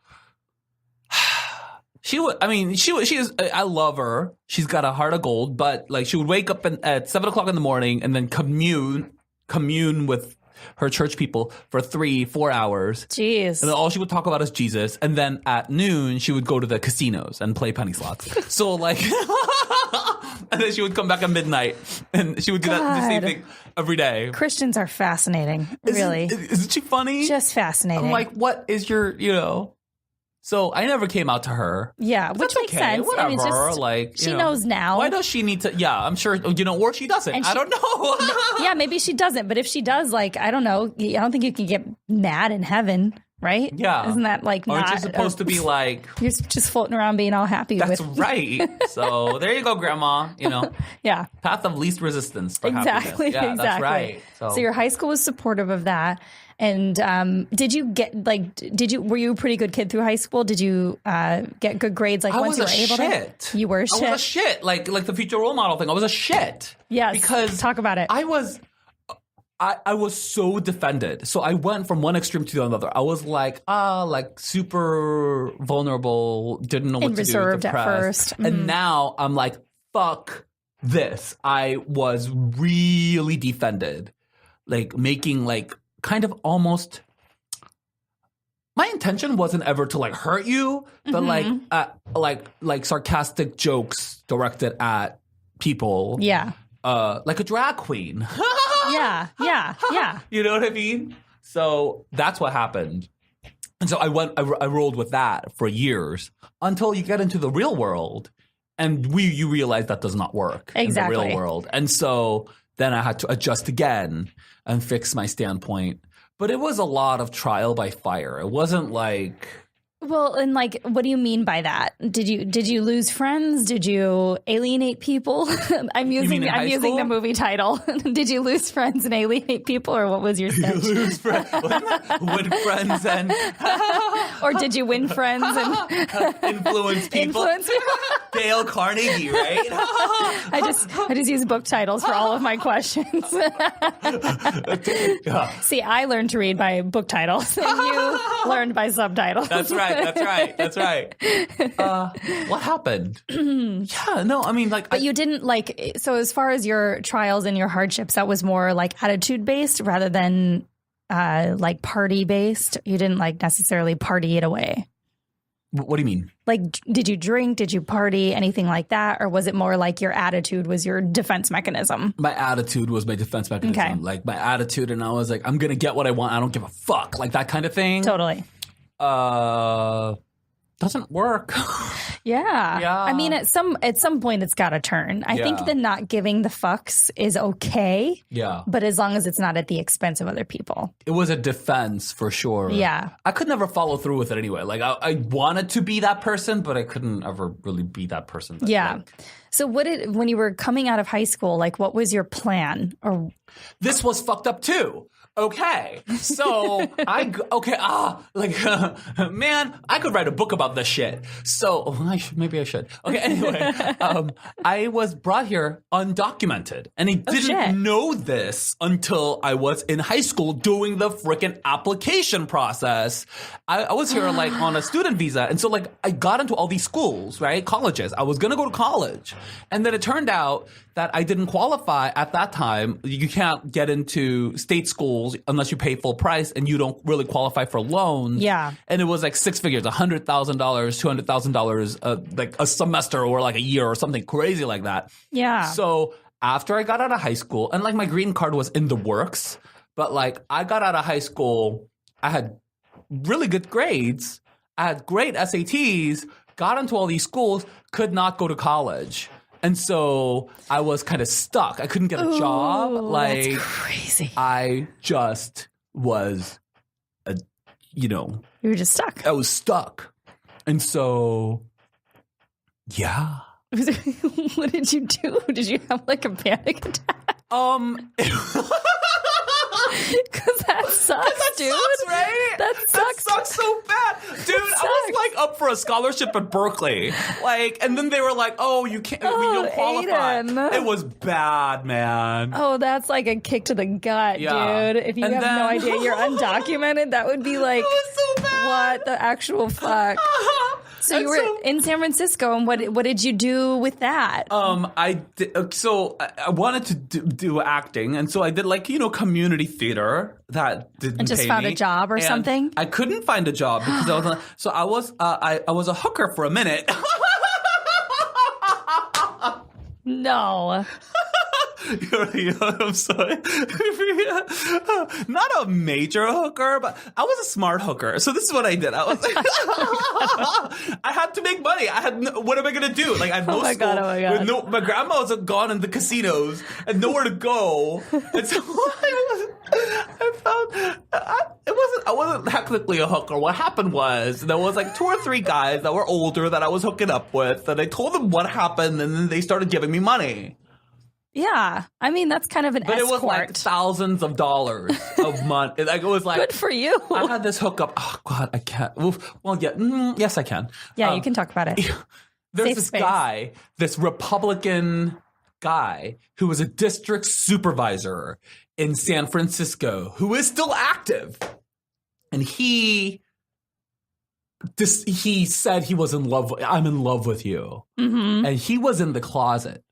she is, I love her. She's got a heart of gold, but like she would wake up at 7 o'clock in the morning and then commune with her church people for 3-4 hours. Jeez. And then all she would talk about is Jesus. And then at noon, she would go to the casinos and play penny slots. So like, and then she would come back at midnight and she would do the same thing every day. Christians are fascinating. Really. Isn't she funny? Just fascinating. I'm like, what is your, So I never came out to her. Yeah, which makes sense. Whatever. I mean, like she knows now. Why does she need to? Yeah, I'm sure. Or she doesn't. I don't know. Yeah, maybe she doesn't. But if she does, like, I don't know. I don't think you can get mad in heaven, right? Yeah. Isn't that like Aren't you supposed to be like? You're just floating around being all happy. That's right. So there you go, Grandma. Yeah. Path of least resistance. For exactly. Happiness. Yeah, exactly. That's right. So your high school was supportive of that. And were you a pretty good kid through high school? Did you get good grades once you were able to? You were a shit. I was a shit. Like the future role model thing. I was a shit. Yes. Because talk about it. I was so defended. So I went from one extreme to the other. I was like super vulnerable, didn't know what to do, reserved depressed. At first. Mm-hmm. And now I'm like, fuck this. I was really defended. Like making like kind of almost, my intention wasn't ever to like hurt you, but like sarcastic jokes directed at people. Yeah. Like a drag queen. Yeah. You know what I mean? So that's what happened. And so I rolled with that for years until you get into the real world and you realize that does not work exactly. in the real world. And so then I had to adjust again and fix my standpoint. But it was a lot of trial by fire. It wasn't like... Well, and like, what do you mean by that? Did you lose friends? Did you alienate people? I'm using the movie title. Did you lose friends and alienate people, or what was your sketch? You lose friends, win friends and or did you win friends and influence people? Dale Carnegie, right? I just use book titles for all of my questions. See, I learned to read by book titles, and you learned by subtitles. That's right. What happened? Yeah, no, I mean, like... But you didn't, like... So as far as your trials and your hardships, that was more, like, attitude-based rather than, like, party-based? You didn't, like, necessarily party it away? What do you mean? Like, did you drink? Did you party? Anything like that? Or was it more like your attitude was your defense mechanism? My attitude was my defense mechanism. Okay. Like, my attitude, and I was like, I'm going to get what I want. I don't give a fuck. Like, that kind of thing. Totally. Doesn't work. Yeah. I mean, at some point, it's got to turn. I think the not giving the fucks is okay. Yeah. But as long as it's not at the expense of other people. It was a defense for sure. Yeah. I could never follow through with it anyway. Like, I wanted to be that person, but I couldn't ever really be that person. Yeah. So when you were coming out of high school, like, what was your plan? Or this was fucked up too. Okay, so man, I could write a book about this shit. So maybe I should. Okay, anyway, I was brought here undocumented, and I didn't know this until I was in high school doing the freaking application process. I was here like on a student visa, and so like I got into all these schools, right, colleges. I was gonna go to college, and then it turned out that I didn't qualify at that time. You can't get into state schools unless you pay full price, and you don't really qualify for loans. Yeah. And it was like six figures, $100,000, $200,000, like a semester or like a year or something crazy like that. Yeah. So after I got out of high school, and like my green card was in the works, but like I got out of high school, I had really good grades, I had great SATs, got into all these schools, could not go to college. And so I was kind of stuck. I couldn't get a job. Like, that's crazy. I just was, you were just stuck. I was stuck. And so, yeah. What did you do? Did you have like a panic attack? Because that sucks, dude. Sucks, right? That sucks. That sucks so bad. Dude, I was like up for a scholarship at Berkeley. Like, and then they were like, oh, you can't, we don't qualify. Aidan. It was bad, man. Oh, that's like a kick to the gut, Yeah. dude. If you And have then- no idea you're undocumented, that would be like, It was so bad. what the actual fuck? So you were in San Francisco, and what did you do with that? I wanted to do acting, and so I did like community theater that didn't And just pay found me. a job or And something? I couldn't find a job because I was a hooker for a minute. No. I'm sorry. Not a major hooker, but I was a smart hooker. So this is what I did. I was I had to make money. What am I going to do? Like I had no Oh my school. God, oh my God. With my grandma was gone in the casinos and nowhere to go. And so I wasn't technically a hooker. What happened was there was like 2 or 3 guys that were older that I was hooking up with, and I told them what happened, and then they started giving me money. Yeah. I mean, that's kind of an But escort. it was like thousands of dollars of money. Like it was like Good for you. I had this hookup. Oh God, I can't. Oof. Well, yeah, yes, I can. Yeah, you can talk about it. There's Safe this space. guy, this Republican guy who was a district supervisor in San Francisco who is still active, and he said he was in love. I'm in love with you, and he was in the closet.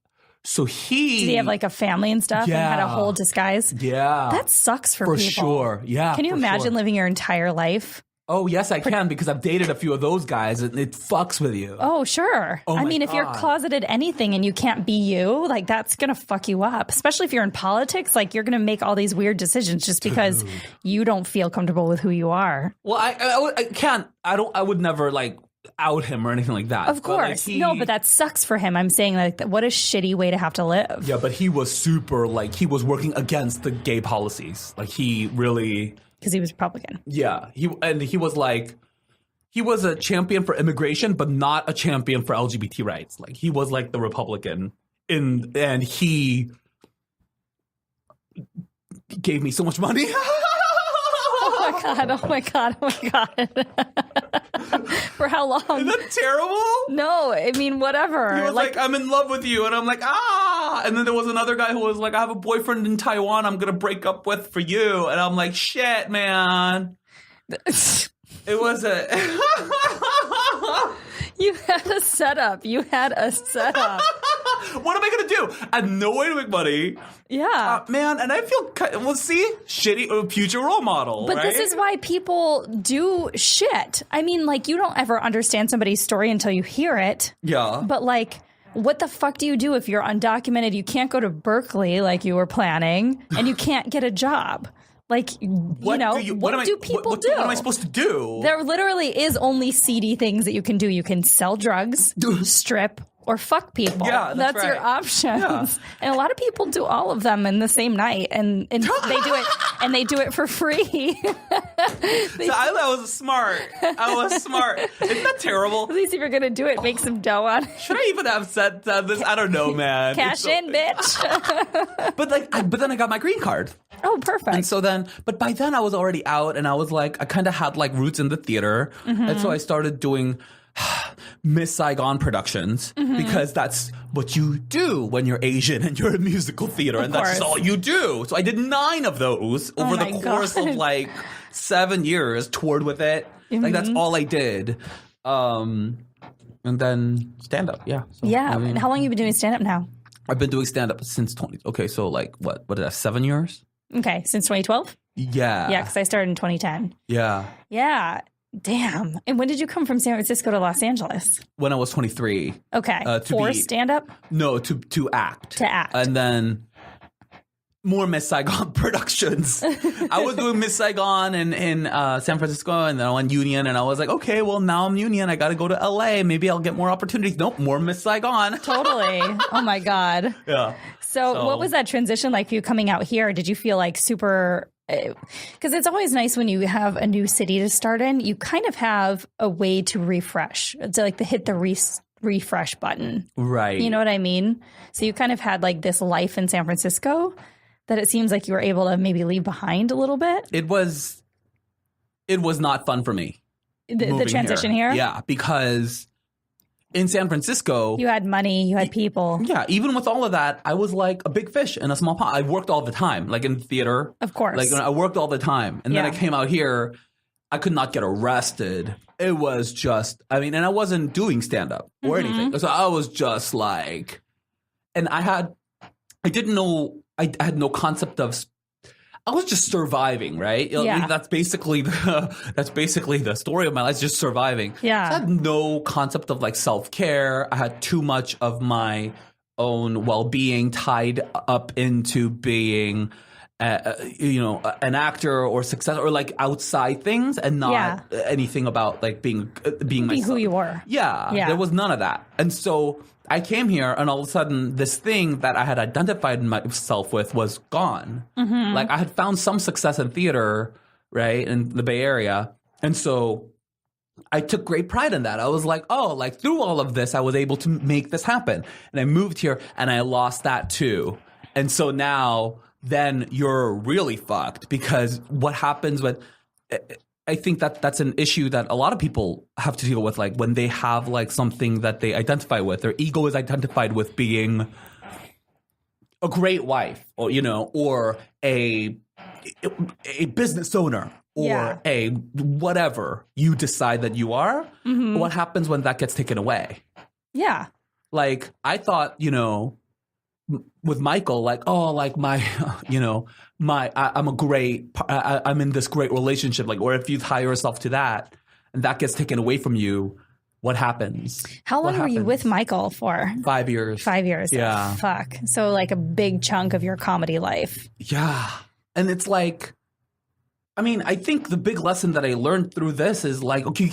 So Did he have like a family and stuff and had a whole disguise? Yeah. That sucks for people. sure. Yeah. Can you for imagine sure. living your entire life? Oh, yes, I can, because I've dated a few of those guys, and it fucks with you. Oh, sure. Oh I my mean, if you're God. closeted anything and you can't be you, like that's going to fuck you up. Especially if you're in politics, like you're going to make all these weird decisions just because you don't feel comfortable with who you are. Well, I can't. I would never like out him or anything like that. Of course. No, but that sucks for him. I'm saying like, what a shitty way to have to live. Yeah, but he was super, like, he was working against the gay policies. Like, he really... Because he was Republican. Yeah. He was like... He was a champion for immigration, but not a champion for LGBT rights. Like, he was like the Republican. And he gave me so much money. Oh my God. Oh my God. Oh my God. For how long? Isn't that terrible? No, I mean, whatever. He was like, I'm in love with you. And I'm like, ah. And then there was another guy who was like, I have a boyfriend in Taiwan I'm going to break up with for you. And I'm like, shit, man. It was a... You had a setup. You had a setup. What am I going to do? I have no way to make money. Yeah. Man, and I feel... Well, see? Shitty future role model, But right? this is why people do shit. I mean, like, you don't ever understand somebody's story until you hear it. Yeah. But, like, what the fuck do you do if you're undocumented? You can't go to Berkeley like you were planning, and you can't get a job. Like, what do people do? What am I supposed to do? There literally is only seedy things that you can do. You can sell drugs, strip, or fuck people. Yeah, that's your right. options. Yeah. And a lot of people do all of them in the same night, and they do it, and they do it for free. So I was smart. I was smart. Isn't that terrible? At least if you're gonna do it, make some dough on it. Should I even have said this? I don't know, man. Cash in, bitch. But then I got my green card. Oh, perfect. And so then, but by then I was already out, and I was like, I kind of had like roots in the theater. And so I started doing Miss Saigon productions because that's what you do when you're Asian and you're in musical theater, and that's just all you do. So I did 9 of those over the course of like 7 years, toured with it. Like that's all I did. And then stand up. Yeah. So, yeah. I mean, How long have you been doing stand up now? I've been doing stand up since 20. Okay. So like what did I have? 7 years? Okay. Since 2012? Yeah. Yeah. Because I started in 2010. Yeah. Yeah. Damn. And when did you come from San Francisco to Los Angeles? When I was 23. Okay. For stand up? No, to act. To act. And then more Miss Saigon productions. I was doing Miss Saigon in San Francisco, and then I went Union, and I was like, okay, well, now I'm Union. I got to go to LA. Maybe I'll get more opportunities. Nope, more Miss Saigon. Totally. Oh, my God. Yeah. So what was that transition like for you coming out here? Did you feel like super... Because it's always nice when you have a new city to start in. You kind of have a way to refresh. It's like to hit the refresh button. Right. You know what I mean? So you kind of had like this life in San Francisco that it seems like you were able to maybe leave behind a little bit. It was not fun for me. The transition here? Yeah, because in San Francisco, you had money, you had people. Yeah, even with all of that, I was like a big fish in a small pond. I worked all the time, like in theater. Of course. Like I worked all the time. And then I came out here, I could not get arrested. It was just, and I wasn't doing stand-up or anything. So I was just like, and I had no concept of, I was just surviving, right? Yeah. That's basically the story of my life, just surviving. Yeah. So I had no concept of like self-care. I had too much of my own well-being tied up into being an actor or success or like outside things and not anything about like being myself. Who you were. Yeah. There was none of that. And so I came here and all of a sudden this thing that I had identified myself with was gone. Like I had found some success in theater, right, in the Bay Area. And so I took great pride in that. I was like, oh, like through all of this, I was able to make this happen. And I moved here and I lost that too. And so now then you're really fucked because what happens when I think that's an issue that a lot of people have to deal with, like when they have like something that they identify with. Their ego is identified with being a great wife or a business owner or a whatever you decide that you are. What happens when that gets taken away? Yeah. Like I thought, with Michael, like, oh, like I'm in this great relationship. Like, or if you tie yourself to that and that gets taken away from you, what happens? How long were you with Michael for? 5 years. 5 years. Yeah. Oh, fuck. So like a big chunk of your comedy life. Yeah. And it's like, I think the big lesson that I learned through this is like, okay,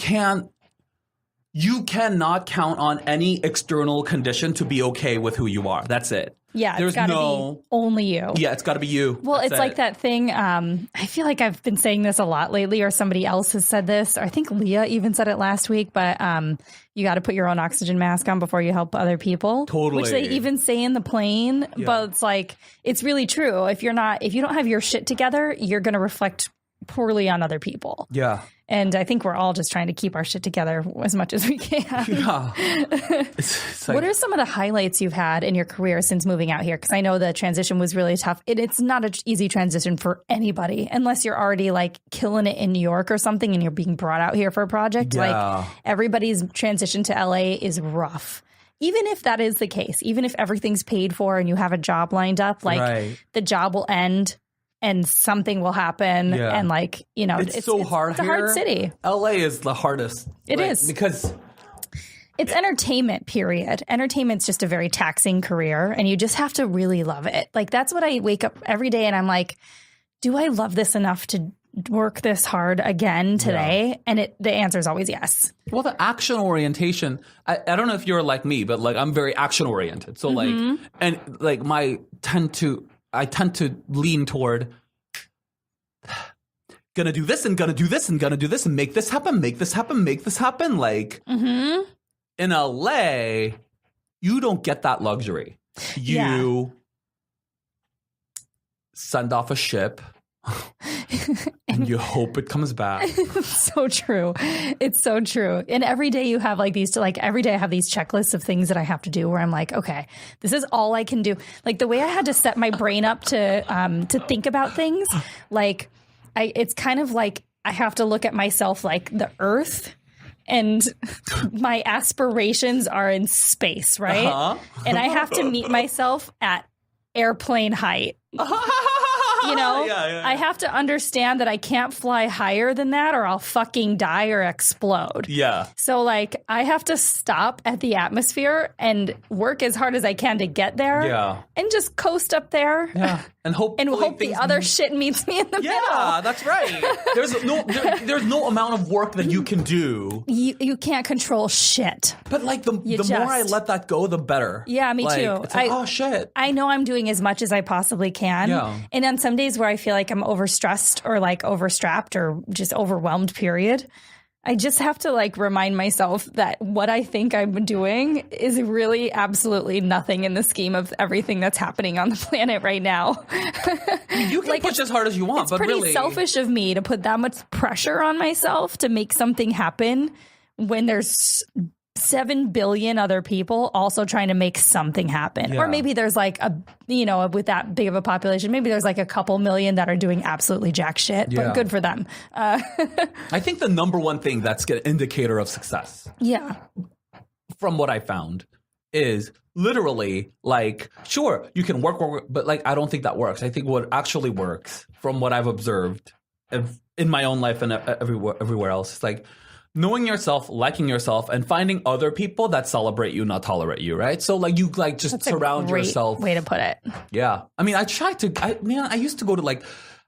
you cannot count on any external condition to be okay with who you are. That's it. Yeah, it's got to be only you. Yeah, it's got to be you. Well, it's like that thing. I feel like I've been saying this a lot lately, or somebody else has said this. Or I think Leah even said it last week. But you got to put your own oxygen mask on before you help other people. Totally. Which they even say in the plane. Yeah. But it's like it's really true. If you don't have your shit together, you're going to reflect poorly on other people. Yeah. And I think we're all just trying to keep our shit together as much as we can. Yeah. It's like, what are some of the highlights you've had in your career since moving out here? Because I know the transition was really tough. It's not an easy transition for anybody unless you're already like killing it in New York or something and you're being brought out here for a project. Yeah. Like everybody's transition to LA is rough. Even if that is the case, even if everything's paid for and you have a job lined up, like the job will end. And something will happen, and like it's so hard. It's a hard city. LA is the hardest. It is because it's entertainment. Period. Entertainment's just a very taxing career, and you just have to really love it. Like that's what I wake up every day, and I'm like, do I love this enough to work this hard again today? Yeah. And the answer is always yes. Well, the action orientation. I don't know if you're like me, but like I'm very action oriented. So like, and like I tend to lean toward gonna do this and gonna do this and gonna do this and make this happen, make this happen, make this happen. Like in LA, you don't get that luxury. You send off a ship and you hope it comes back. It's so true. It's so true. And every day you have like every day I have these checklists of things that I have to do where I'm like, okay, this is all I can do. Like the way I had to set my brain up to think about things, like it's kind of like I have to look at myself like the earth and my aspirations are in space, right? And I have to meet myself at airplane height. I have to understand that I can't fly higher than that or I'll fucking die or explode. Yeah. So like I have to stop at the atmosphere and work as hard as I can to get there. Yeah. And just coast up there. Yeah. And hope the other shit meets me in the middle. Yeah, that's right. There's no amount of work that you can do. You can't control shit. But like the more I let that go, the better. Yeah, me too. It's like, oh shit. I know I'm doing as much as I possibly can. Yeah. And on some days where I feel like I'm overstressed or like overstrapped or just overwhelmed, period, I just have to like remind myself that what I think I'm doing is really absolutely nothing in the scheme of everything that's happening on the planet right now. You can push as hard as you want, it's but pretty really selfish of me to put that much pressure on myself to make something happen when there's 7 billion other people also trying to make something happen. Yeah. Or maybe there's like with that big of a population, maybe there's like a couple million that are doing absolutely jack shit, but good for them. I think the number one thing that's an indicator of success, from what I found, is literally like, sure, you can work, but like, I don't think that works. I think what actually works, from what I've observed in my own life and everywhere else, is like, knowing yourself, liking yourself, and finding other people that celebrate you, not tolerate you, right? So like you like just surround yourself. Way to put it. Yeah. I mean, I used to go to like,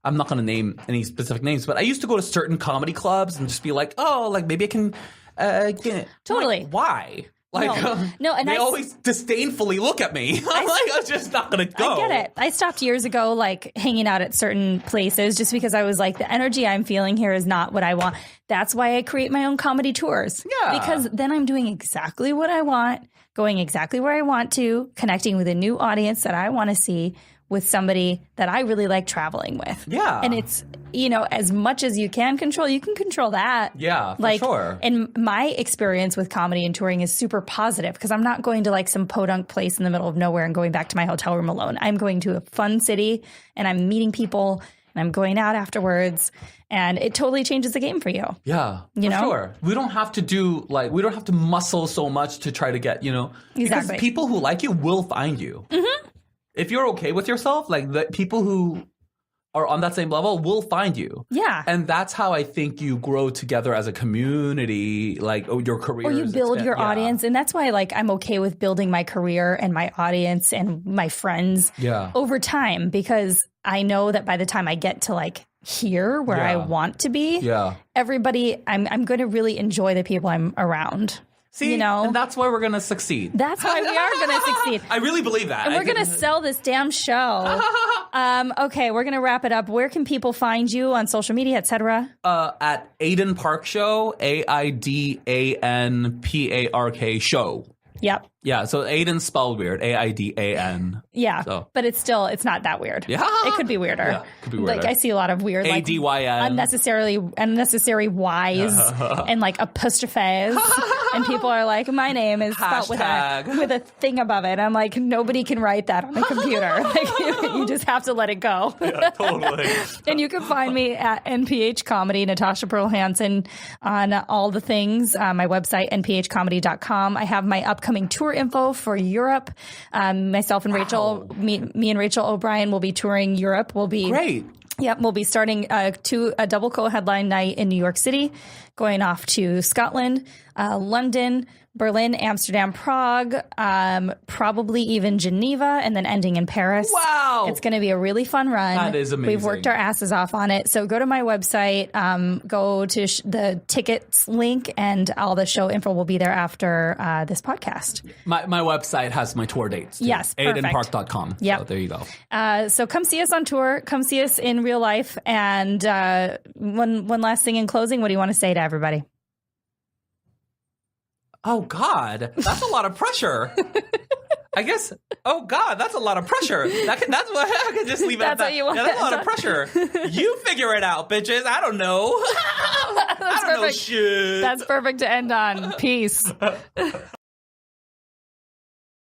I'm not going to name any specific names, but I used to go to certain comedy clubs and just be like, oh, like maybe I can get Totally. Like, why? Like, no, and they always disdainfully look at me. I'm just not going to go. I get it. I stopped years ago, like hanging out at certain places just because I was like, the energy I'm feeling here is not what I want. That's why I create my own comedy tours. Yeah. Because then I'm doing exactly what I want, going exactly where I want to, connecting with a new audience that I want to see, with somebody that I really like traveling with. Yeah. And it's, as much as you can control that. Yeah, for like, sure. And my experience with comedy and touring is super positive because I'm not going to like some podunk place in the middle of nowhere and going back to my hotel room alone. I'm going to a fun city and I'm meeting people and I'm going out afterwards. And it totally changes the game for you. Yeah, for sure. We don't have to muscle so much to try to get, Exactly. Because people who like you will find you. Mm-hmm. If you're okay with yourself, like the people who are on that same level will find you. Yeah. And that's how I think you grow together as a community, like your career. Or you build your audience. And that's why like I'm okay with building my career and my audience and my friends over time, because I know that by the time I get to like here where I want to be, everybody, I'm going to really enjoy the people I'm around. See, and that's why we're going to succeed. That's why we are going to succeed. I really believe that. And we're going to sell this damn show. Okay, we're going to wrap it up. Where can people find you on social media, etc.? At Aidan Park Show, AIDANPARK Show. Yep. Yeah, so Aidan's spelled weird, AIDAN. Yeah, so. But it's not that weird. Yeah. It could be weirder. Yeah, could be weirder. Like I see a lot of weird like unnecessary Y's and like apostrophes. And people are like, my name is spelled with a thing above it. I'm like, nobody can write that on a computer. Like you just have to let it go. Yeah, totally. And you can find me at NPH Comedy, Natasha Pearl Hansen, on all the things. My website, nphcomedy.com. I have my upcoming tour info for Europe. Myself and Rachel, me and Rachel O'Brien will be touring Europe. We'll be great. Yep, we'll be starting a double co-headline night in New York City, going off to Scotland, London, Berlin, Amsterdam, Prague, probably even Geneva, and then ending in Paris. Wow. It's going to be a really fun run. That is amazing. We've worked our asses off on it. So go to my website, go to the tickets link, and all the show info will be there after this podcast. My website has my tour dates, too. Yes, perfect. aidanpark.com. Yep. So there you go. So come see us on tour. Come see us in real life. And one last thing in closing, what do you want to say to everybody? Oh, God, that's a lot of pressure. I guess. Oh, God, that's a lot of pressure. That's what I could just leave it at that. That's a lot of pressure. You figure it out, bitches. I don't know. I don't know shit. That's perfect to end on. Peace.